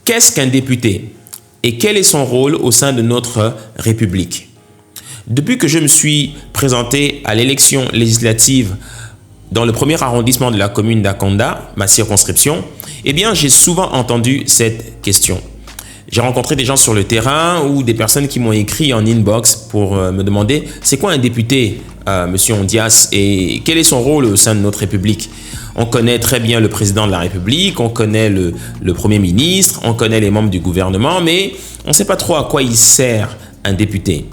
Qu'est-ce qu'un député et quel est son rôle au sein de notre République? Depuis que je me suis présenté à l'élection législative dans le premier arrondissement de la commune d'Akonda, ma circonscription, eh bien, j'ai souvent entendu cette question. J'ai rencontré des gens sur le terrain ou des personnes qui m'ont écrit en inbox pour me demander « C'est quoi un député, monsieur Ondias, et quel est son rôle au sein de notre République ?» On connaît très bien le président de la République, on connaît le Premier ministre, on connaît les membres du gouvernement, mais on ne sait pas trop à quoi il sert un député.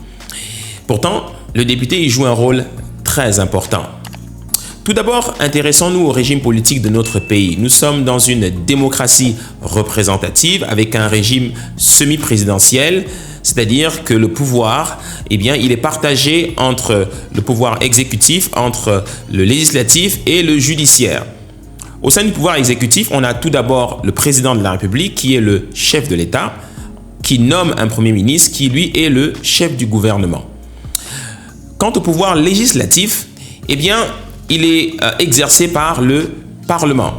Pourtant, le député il joue un rôle très important. Tout d'abord, intéressons-nous au régime politique de notre pays. Nous sommes dans une démocratie représentative avec un régime semi-présidentiel, c'est-à-dire que le pouvoir, eh bien, il est partagé entre le pouvoir exécutif, entre le législatif et le judiciaire. Au sein du pouvoir exécutif, on a tout d'abord le président de la République qui est le chef de l'État, qui nomme un premier ministre qui, lui, est le chef du gouvernement. Quant au pouvoir législatif, eh bien, il est exercé par le Parlement.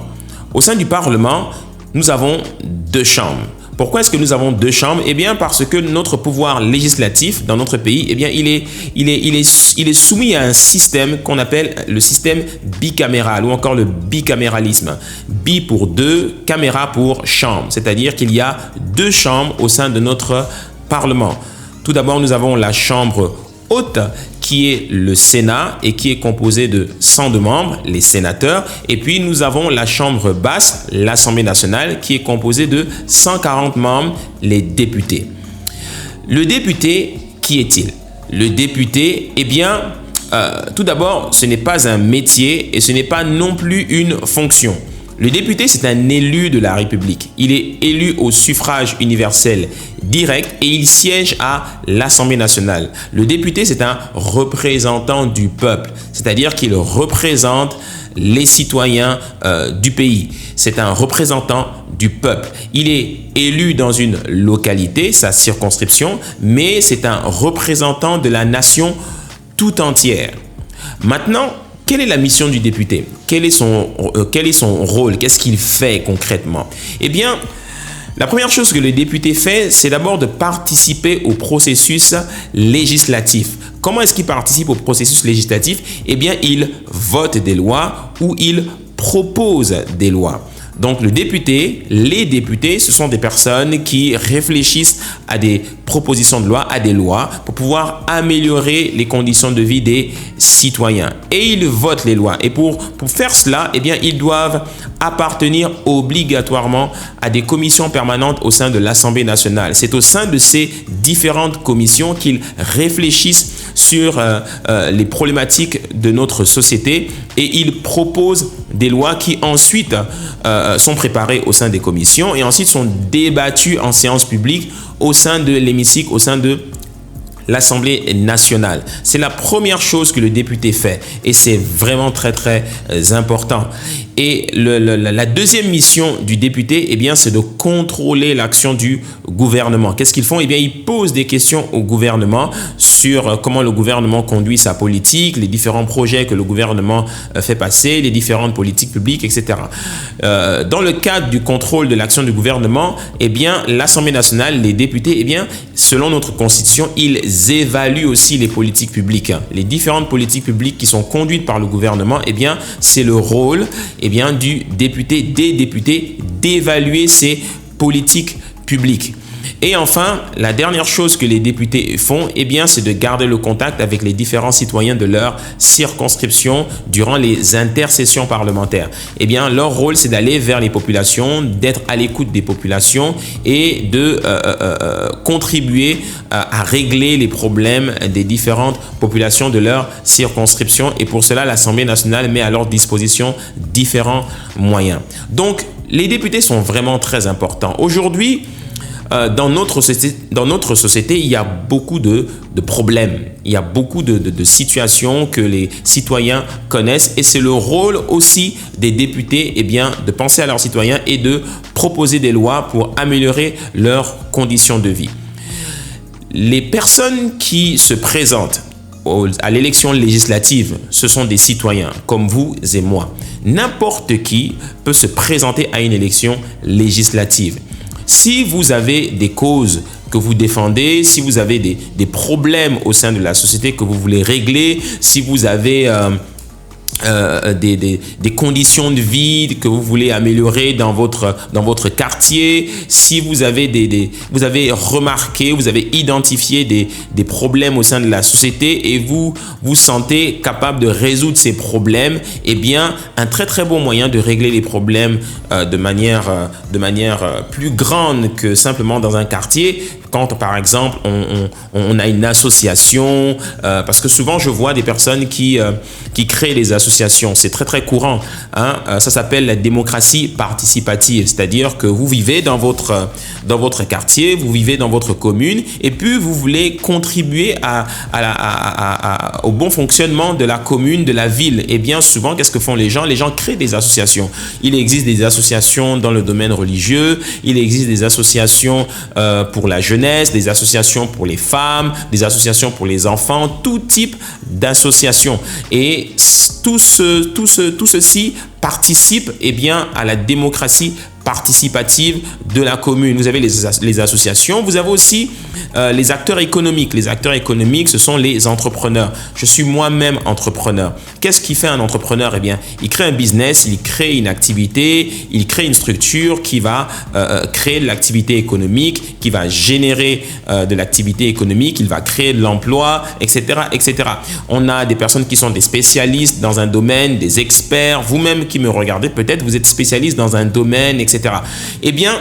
Au sein du Parlement, nous avons deux chambres. Pourquoi est-ce que nous avons deux chambres? Eh bien, parce que notre pouvoir législatif dans notre pays, eh bien, il est soumis à un système qu'on appelle le système bicaméral ou encore le bicaméralisme. Bi pour deux, caméra pour chambre. C'est-à-dire qu'il y a deux chambres au sein de notre Parlement. Tout d'abord, nous avons la chambre haute qui est le Sénat et qui est composé de 102 membres, les sénateurs. Et puis nous avons la chambre basse, l'Assemblée nationale, qui est composée de 140 membres, les députés. Le député, qui est-il? Le député, eh bien, tout d'abord, ce n'est pas un métier et ce n'est pas non plus une fonction. Le député, c'est un élu de la République. Il est élu au suffrage universel direct et il siège à l'Assemblée nationale. Le député, c'est un représentant du peuple, c'est-à-dire qu'il représente les citoyens du pays. C'est un représentant du peuple. Il est élu dans une localité, sa circonscription, mais c'est un représentant de la nation tout entière. Maintenant, quelle est la mission du député? Quel est son rôle? Qu'est-ce qu'il fait concrètement? Eh bien, la première chose que le député fait, c'est d'abord de participer au processus législatif. Comment est-ce qu'il participe au processus législatif? Eh bien, il vote des lois ou il propose des lois. Donc, le député, les députés, ce sont des personnes qui réfléchissent à des propositions de loi, à des lois, pour pouvoir améliorer les conditions de vie des citoyens. Et ils votent les lois. Et pour faire cela, eh bien, ils doivent appartenir obligatoirement à des commissions permanentes au sein de l'Assemblée nationale. C'est au sein de ces différentes commissions qu'ils réfléchissent sur les problématiques de notre société et ils proposent des lois qui ensuite sont préparées au sein des commissions et ensuite sont débattues en séance publique au sein de l'hémicycle, au sein de l'Assemblée nationale. C'est la première chose que le député fait et c'est vraiment très très important. Et la deuxième mission du député, eh bien, c'est de contrôler l'action du gouvernement. Qu'est-ce qu'ils font? Eh bien, ils posent des questions au gouvernement sur comment le gouvernement conduit sa politique, les différents projets que le gouvernement fait passer, les différentes politiques publiques, etc. Dans le cadre du contrôle de l'action du gouvernement, eh bien, l'Assemblée nationale, les députés, eh bien, selon notre constitution, ils évaluent aussi les politiques publiques. Les différentes politiques publiques qui sont conduites par le gouvernement, eh bien, c'est le rôle eh bien, des députés d'évaluer ces politiques publiques. Et enfin, la dernière chose que les députés font, eh bien, c'est de garder le contact avec les différents citoyens de leur circonscription durant les intersessions parlementaires. Eh bien, leur rôle, c'est d'aller vers les populations, d'être à l'écoute des populations et de contribuer à régler les problèmes des différentes populations de leur circonscription. Et pour cela, l'Assemblée nationale met à leur disposition différents moyens. Donc, les députés sont vraiment très importants. Aujourd'hui, dans notre société, il y a beaucoup de problèmes. Il y a beaucoup de situations que les citoyens connaissent et c'est le rôle aussi des députés eh bien, de penser à leurs citoyens et de proposer des lois pour améliorer leurs conditions de vie. Les personnes qui se présentent à l'élection législative, ce sont des citoyens comme vous et moi. N'importe qui peut se présenter à une élection législative. si vous avez des causes que vous défendez, si vous avez des problèmes au sein de la société que vous voulez régler, si vous avez des conditions de vie que vous voulez améliorer dans votre quartier, si vous avez vous avez remarqué, vous avez identifié des problèmes au sein de la société et vous vous sentez capable de résoudre ces problèmes, eh bien, un très très bon moyen de régler les problèmes de manière plus grande que simplement dans un quartier. Quand, par exemple, on a une association, parce que souvent, je vois des personnes qui créent des associations. C'est très, très courant. Hein? Ça s'appelle la démocratie participative, c'est-à-dire que vous vivez dans votre quartier, vous vivez dans votre commune, et puis vous voulez contribuer au bon fonctionnement de la commune, de la ville. Et bien souvent, qu'est-ce que font les gens? Les gens créent des associations. Il existe des associations dans le domaine religieux, il existe des associations pour la jeunesse, des associations pour les femmes, des associations pour les enfants, tout type d'associations. Et tout ceci participe bien, à la démocratie participative de la commune. Vous avez les associations, vous avez aussi les acteurs économiques. Les acteurs économiques, ce sont les entrepreneurs. Je suis moi-même entrepreneur. Qu'est-ce qui fait un entrepreneur? Eh bien, il crée un business, il crée une activité, il crée une structure qui va créer de l'activité économique, qui va générer de l'activité économique, il va créer de l'emploi, etc., etc. On a des personnes qui sont des spécialistes dans un domaine, des experts. Vous-même qui me regardez, peut-être vous êtes spécialiste dans un domaine, etc. Eh bien,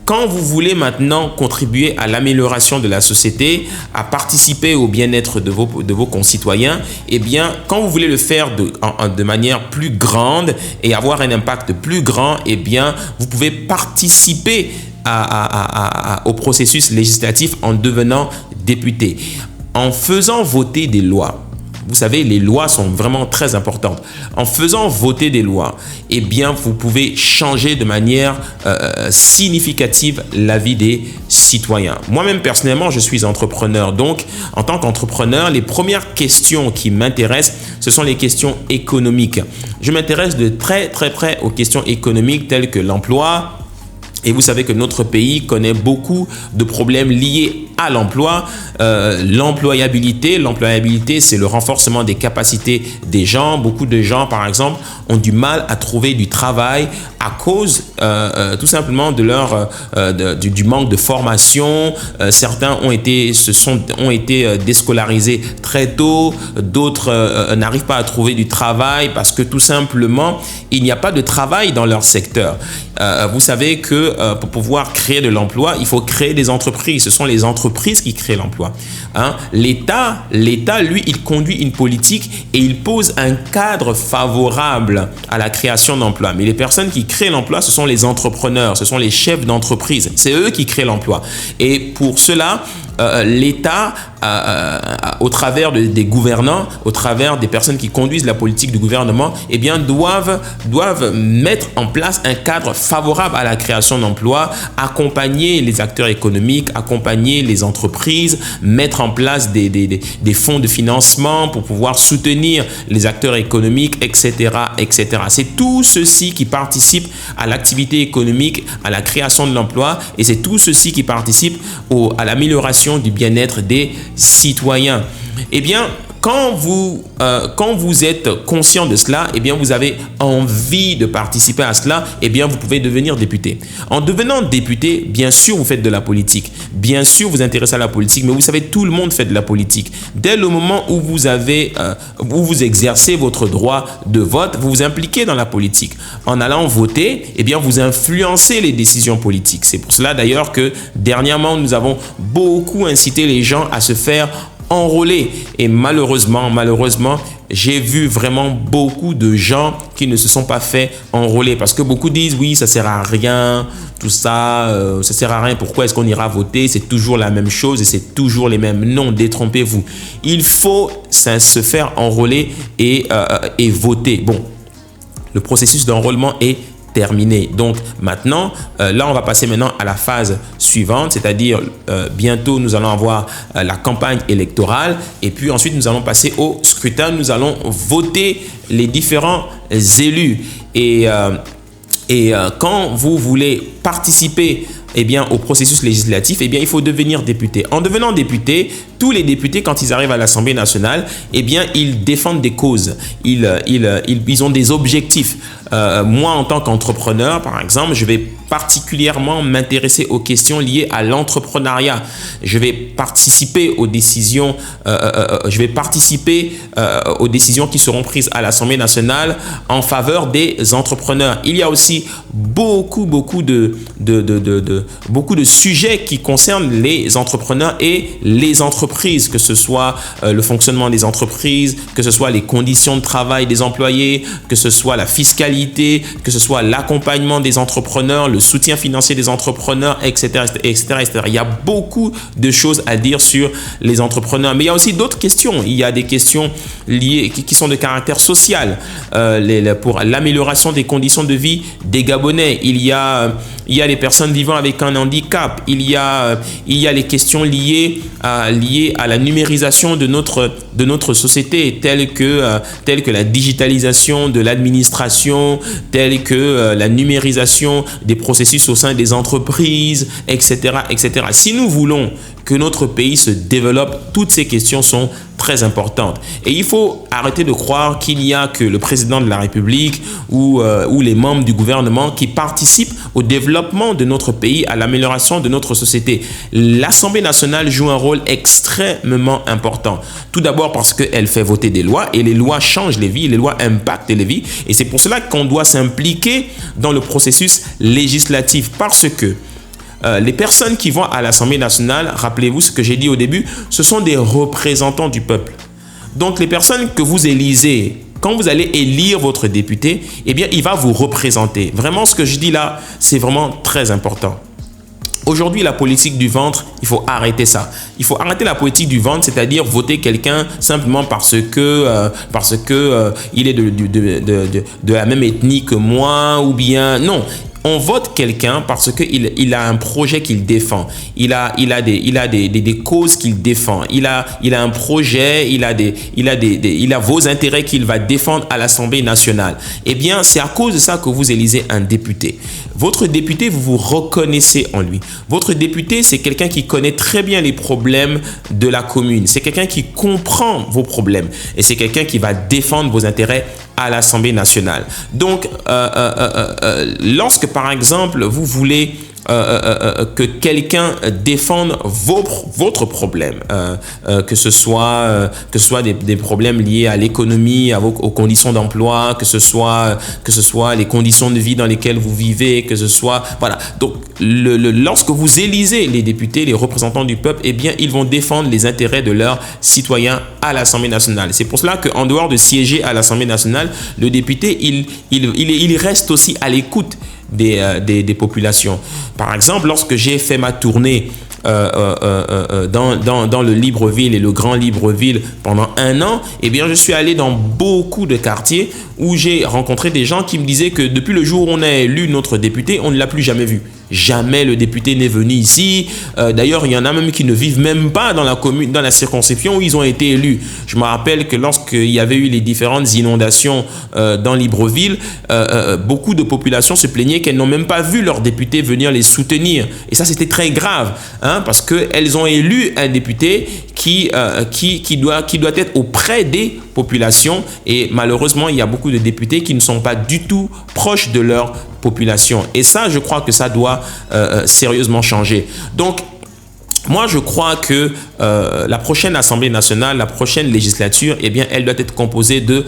quand vous voulez maintenant contribuer à l'amélioration de la société, à participer au bien-être de vos concitoyens, eh bien, quand vous voulez le faire de manière plus grande et avoir un impact plus grand, eh bien, vous pouvez participer au processus législatif en devenant député, en faisant voter des lois. Vous savez, les lois sont vraiment très importantes. En faisant voter des lois, eh bien, vous pouvez changer de manière significative la vie des citoyens. Moi-même, personnellement, je suis entrepreneur. Donc, en tant qu'entrepreneur, les premières questions qui m'intéressent, ce sont les questions économiques. Je m'intéresse de très, très près aux questions économiques telles que l'emploi. Et vous savez que notre pays connaît beaucoup de problèmes liés à l'emploi. L'employabilité, c'est le renforcement des capacités des gens. Beaucoup de gens, par exemple, ont du mal à trouver du travail à cause tout simplement de du manque de formation. Certains ont été déscolarisés très tôt. D'autres n'arrivent pas à trouver du travail parce que tout simplement, il n'y a pas de travail dans leur secteur. Vous savez que pour pouvoir créer de l'emploi, il faut créer des entreprises. Ce sont les entreprises qui créent l'emploi. Hein? L'État, lui, il conduit une politique et il pose un cadre favorable à la création d'emplois. Mais les personnes qui créent l'emploi, ce sont les entrepreneurs, ce sont les chefs d'entreprise. C'est eux qui créent l'emploi. Et pour cela, l'État, au travers des gouvernants, au travers des personnes qui conduisent la politique du gouvernement, eh bien, doivent mettre en place un cadre favorable à la création d'emplois, accompagner les acteurs économiques, accompagner les entreprises, mettre en place des fonds de financement pour pouvoir soutenir les acteurs économiques, etc., etc. C'est tout ceci qui participe à l'activité économique, à la création de l'emploi, et c'est tout ceci qui participe à l'amélioration du bien-être des citoyens. Eh bien, quand vous êtes conscient de cela, eh bien, vous avez envie de participer à cela, eh bien, vous pouvez devenir député. En devenant député, bien sûr, vous faites de la politique. Bien sûr, vous intéressez à la politique, mais vous savez, tout le monde fait de la politique. Dès le moment où vous exercez votre droit de vote, vous vous impliquez dans la politique. En allant voter, eh bien, vous influencez les décisions politiques. C'est pour cela, d'ailleurs, que dernièrement, nous avons beaucoup incité les gens à se faire enrôler. Et malheureusement, j'ai vu vraiment beaucoup de gens qui ne se sont pas fait enrôler parce que beaucoup disent oui, ça sert à rien, tout ça, ça sert à rien. Pourquoi est-ce qu'on ira voter? C'est toujours la même chose et c'est toujours les mêmes. Non, détrompez-vous. Il faut se faire enrôler et voter. Bon, le processus d'enrôlement est terminé. Donc maintenant, là, on va passer maintenant à la phase suivante, c'est-à-dire bientôt, nous allons avoir la campagne électorale et puis ensuite, nous allons passer au scrutin. Nous allons voter les différents élus. Et quand vous voulez participer au processus législatif, il faut devenir député. En devenant député, tous les députés, quand ils arrivent à l'Assemblée nationale, ils défendent des causes. Ils ont des objectifs. Moi, en tant qu'entrepreneur, par exemple, je vais particulièrement m'intéresser aux questions liées à l'entrepreneuriat. Je vais participer aux décisions, aux décisions qui seront prises à l'Assemblée nationale en faveur des entrepreneurs. Il y a aussi beaucoup de sujets qui concernent les entrepreneurs et les entreprises, que ce soit le fonctionnement des entreprises, que ce soit les conditions de travail des employés, que ce soit la fiscalité, que ce soit l'accompagnement des entrepreneurs, le soutien financier des entrepreneurs, etc., etc., etc. Il y a beaucoup de choses à dire sur les entrepreneurs, mais il y a aussi d'autres questions. Il y a des questions liées qui sont de caractère social, pour l'amélioration des conditions de vie des Gabonais. Il y a les personnes vivant avec un handicap. Il y a les questions liées à la numérisation de notre société, telles que la digitalisation de l'administration, telles que la numérisation des processus au sein des entreprises, etc., etc. Si nous voulons que notre pays se développe, toutes ces questions sont très importantes. Et il faut arrêter de croire qu'il n'y a que le président de la République ou les membres du gouvernement qui participent au développement de notre pays, à l'amélioration de notre société. L'Assemblée nationale joue un rôle extrêmement important. Tout d'abord parce qu'elle fait voter des lois et les lois changent les vies, les lois impactent les vies. Et c'est pour cela qu'on doit s'impliquer dans le processus législatif parce que les personnes qui vont à l'Assemblée nationale, rappelez-vous ce que j'ai dit au début, ce sont des représentants du peuple. Donc les personnes que vous élisez, quand vous allez élire votre député, il va vous représenter. Vraiment, ce que je dis là, c'est vraiment très important. Aujourd'hui, la politique du ventre, il faut arrêter ça. Il faut arrêter la politique du ventre, c'est-à-dire voter quelqu'un simplement parce que il est de la même ethnie que moi ou bien non. On vote quelqu'un parce qu'il a un projet qu'il défend. Il a des causes qu'il défend. Il a un projet, il a vos intérêts qu'il va défendre à l'Assemblée nationale. C'est à cause de ça que vous élisez un député. Votre député, vous vous reconnaissez en lui. Votre député, c'est quelqu'un qui connaît très bien les problèmes de la commune. C'est quelqu'un qui comprend vos problèmes. Et c'est quelqu'un qui va défendre vos intérêts à l'Assemblée nationale. Donc, lorsque, par exemple, vous voulez que quelqu'un défende votre problème, que ce soit des problèmes liés à l'économie, aux conditions d'emploi, que ce soit les conditions de vie dans lesquelles vous vivez, que ce soit voilà. Donc lorsque vous élisez les députés, les représentants du peuple, ils vont défendre les intérêts de leurs citoyens à l'Assemblée nationale. C'est pour cela qu'en dehors de siéger à l'Assemblée nationale, le député il reste aussi à l'écoute des populations. Par exemple, lorsque j'ai fait ma tournée dans le Libreville et le Grand Libreville pendant 1 an, je suis allé dans beaucoup de quartiers où j'ai rencontré des gens qui me disaient que depuis le jour où on a élu notre député, on ne l'a plus jamais vu. Jamais le député n'est venu ici. D'ailleurs, il y en a même qui ne vivent même pas dans la commune, dans la circonscription où ils ont été élus. Je me rappelle que lorsqu'il y avait eu les différentes inondations dans Libreville, beaucoup de populations se plaignaient qu'elles n'ont même pas vu leur député venir les soutenir. Et ça, c'était très grave, parce qu'elles ont élu un député qui doit être auprès des populations. Et malheureusement, il y a beaucoup de députés qui ne sont pas du tout proches de leur population. Et ça, je crois que ça doit sérieusement changer. Donc, moi, je crois que la prochaine Assemblée nationale, la prochaine législature, elle doit être composée de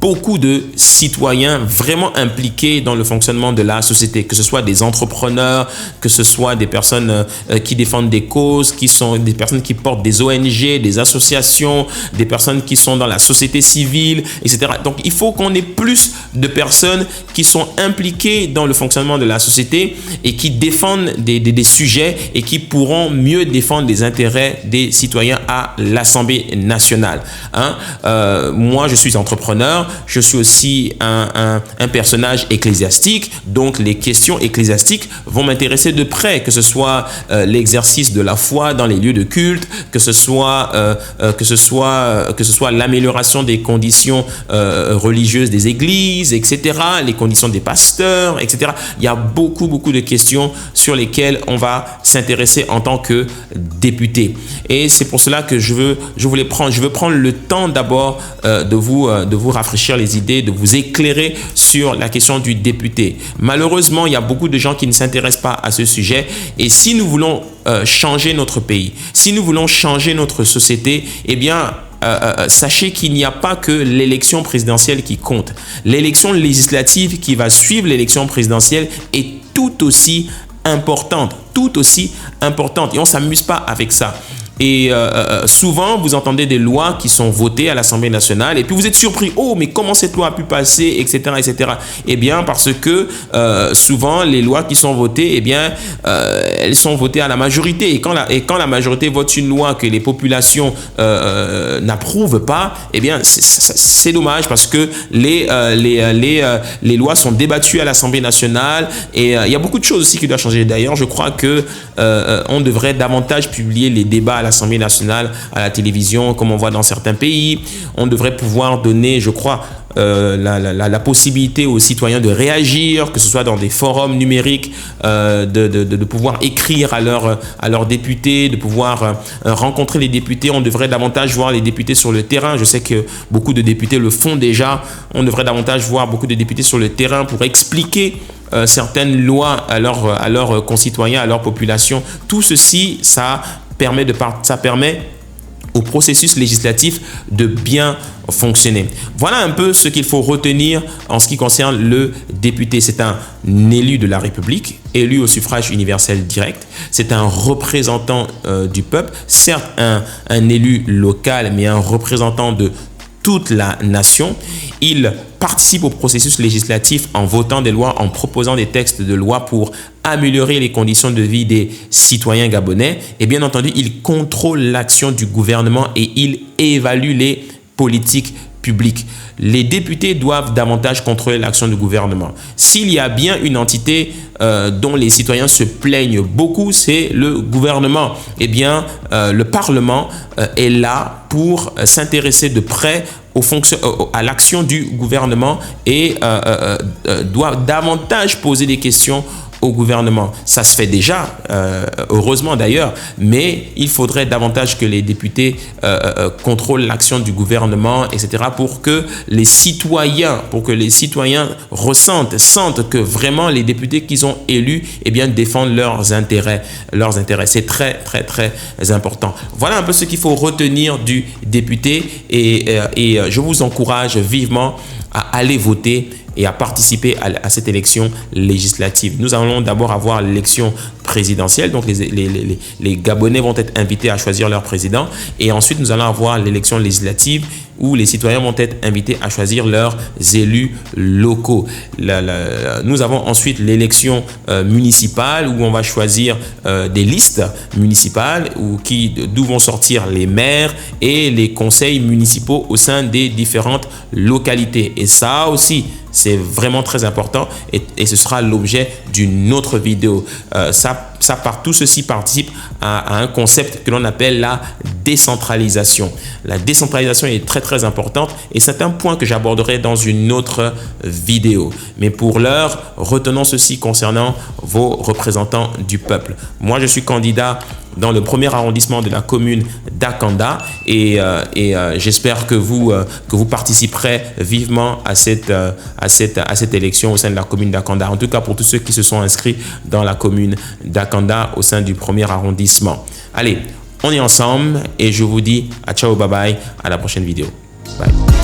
beaucoup de citoyens vraiment impliqués dans le fonctionnement de la société, que ce soit des entrepreneurs, que ce soit des personnes qui défendent des causes, qui sont des personnes qui portent des ONG, des associations, des personnes qui sont dans la société civile, etc. Donc, il faut qu'on ait plus de personnes qui sont impliquées dans le fonctionnement de la société et qui défendent des sujets et qui pourront mieux défendre les intérêts des citoyens à l'Assemblée nationale. Moi, je suis entrepreneur. je suis aussi un personnage ecclésiastique, donc les questions ecclésiastiques vont m'intéresser de près, que ce soit l'exercice de la foi dans les lieux de culte, que ce soit l'amélioration des conditions religieuses des églises, etc., les conditions des pasteurs, etc. Il y a beaucoup de questions sur lesquelles on va s'intéresser en tant que député. Et c'est pour cela que je veux prendre le temps d'abord de vous rafraîchir les idées, de vous éclairer sur la question du député. Malheureusement, il y a beaucoup de gens qui ne s'intéressent pas à ce sujet. Et si nous voulons changer notre pays, si nous voulons changer notre société, eh bien, sachez qu'il n'y a pas que l'élection présidentielle qui compte. L'élection législative qui va suivre l'élection présidentielle est tout aussi importante, et on ne s'amuse pas avec ça. Et souvent, vous entendez des lois qui sont votées à l'Assemblée nationale et puis vous êtes surpris. Oh, mais comment cette loi a pu passer, etc., etc. Eh bien, parce que souvent, les lois qui sont votées, eh bien, elles sont votées à la majorité. Et quand la majorité vote une loi que les populations n'approuvent pas, eh bien, c'est dommage parce que les lois sont débattues à l'Assemblée nationale et il y a beaucoup de choses aussi qui doivent changer. D'ailleurs, je crois que on devrait davantage publier les débats à l'Assemblée nationale, à la télévision, comme on voit dans certains pays. On devrait pouvoir donner, je crois, la possibilité aux citoyens de réagir, que ce soit dans des forums numériques, de pouvoir écrire à leurs députés, de pouvoir rencontrer les députés. On devrait davantage voir les députés sur le terrain. Je sais que beaucoup de députés le font déjà. On devrait davantage voir beaucoup de députés sur le terrain pour expliquer certaines lois à leurs concitoyens, à leur population. Tout ceci, ça permet au processus législatif de bien fonctionner. Voilà un peu ce qu'il faut retenir en ce qui concerne le député. C'est un élu de la République, élu au suffrage universel direct. C'est un représentant du peuple, certes un élu local, mais un représentant de toute la nation. Il participe au processus législatif en votant des lois, en proposant des textes de loi pour améliorer les conditions de vie des citoyens gabonais. Et bien entendu, il contrôle l'action du gouvernement et il évalue les politiques publiques. Les députés doivent davantage contrôler l'action du gouvernement. S'il y a bien une entité dont les citoyens se plaignent beaucoup, c'est le gouvernement. Eh bien, le Parlement est là pour s'intéresser de près à l'action du gouvernement et doit davantage poser des questions au gouvernement. Ça se fait déjà, heureusement d'ailleurs, mais il faudrait davantage que les députés contrôlent l'action du gouvernement, etc., pour que les citoyens sentent que vraiment les députés qu'ils ont élus, eh bien, défendent leurs intérêts. C'est très, très, très important. Voilà un peu ce qu'il faut retenir du député et je vous encourage vivement à aller voter et à participer à cette élection législative. Nous allons d'abord avoir l'élection présidentielle, donc les Gabonais vont être invités à choisir leur président, et ensuite nous allons avoir l'élection législative où les citoyens vont être invités à choisir leurs élus locaux. Nous avons ensuite l'élection municipale où on va choisir des listes municipales d'où vont sortir les maires et les conseils municipaux au sein des différentes localités. Et ça aussi, c'est vraiment très important et ce sera l'objet d'une autre vidéo. Tout ceci participe à un concept que l'on appelle la décentralisation. La décentralisation est très très importante et c'est un point que j'aborderai dans une autre vidéo. Mais pour l'heure, retenons ceci concernant vos représentants du peuple. Moi, je suis candidat dans le premier arrondissement de la commune d'Akanda et j'espère que vous participerez vivement à cette élection au sein de la commune d'Akanda. En tout cas, pour tous ceux qui se sont inscrits dans la commune d'Akanda au sein du premier arrondissement. Allez, on est ensemble et je vous dis à ciao, bye bye, à la prochaine vidéo. Bye.